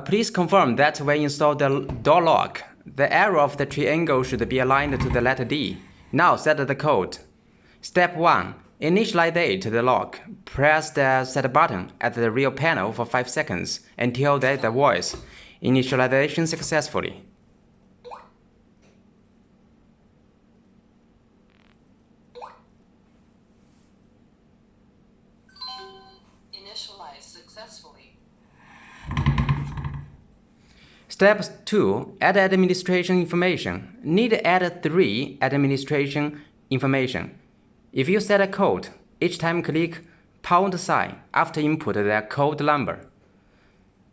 Please confirm that when you install the door lock, the arrow of the triangle should be aligned to the letter D. Now set the code. Step 1. Initialize the lock. Press the set button at the rear panel for 5 seconds until the voice initialization successfully. Initialize successfully. Step 2. Add administration information. Need to add 3 administration information. If you set a code, each time click pound sign after input the code number.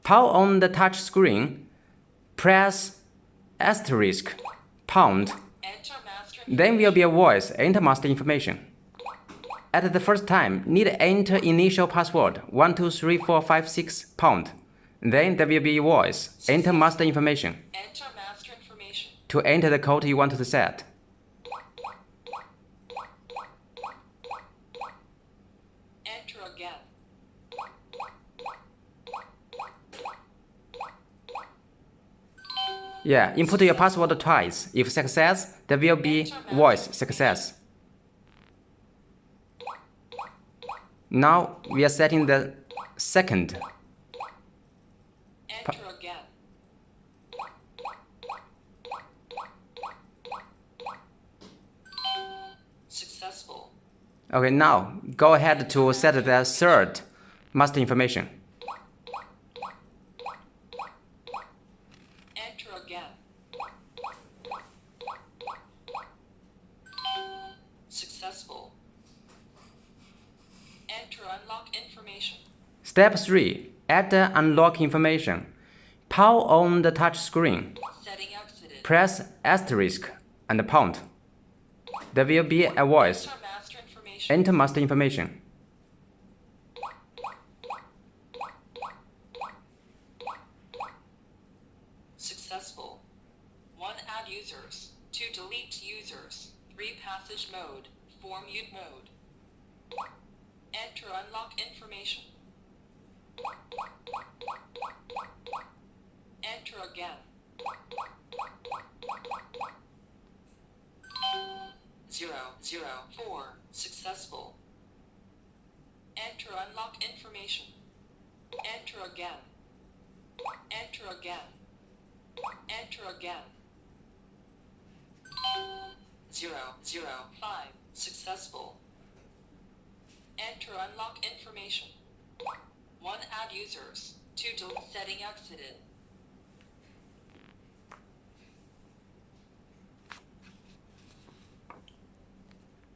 Power on the touch screen, press asterisk pound. Then will be a voice enter master information. At the first time, need to enter initial password 123456 pound. Then there will be voice enter master information. Enter master information. To enter the code you want to set. Enter again. Yeah, input your password twice. If success, there will be voice success. Now we are setting the second. Enter again. Successful. Okay, now go ahead to set the third master information. Enter again. Successful. Enter unlock information. Step 3. Add the unlock information. Power on the touch screen. Setting exited. Press asterisk and pound. There will be a voice. Enter master information. Enter master information. Successful. 1. Add users. 2. Delete users. 3. Passage mode. 4. Mute mode. Enter unlock information. Enter again. 004. Successful. Enter unlock information. Enter again. Enter again. Enter again. 005. Successful. Enter unlock information. 1. Add users. 2. Delete setting exited.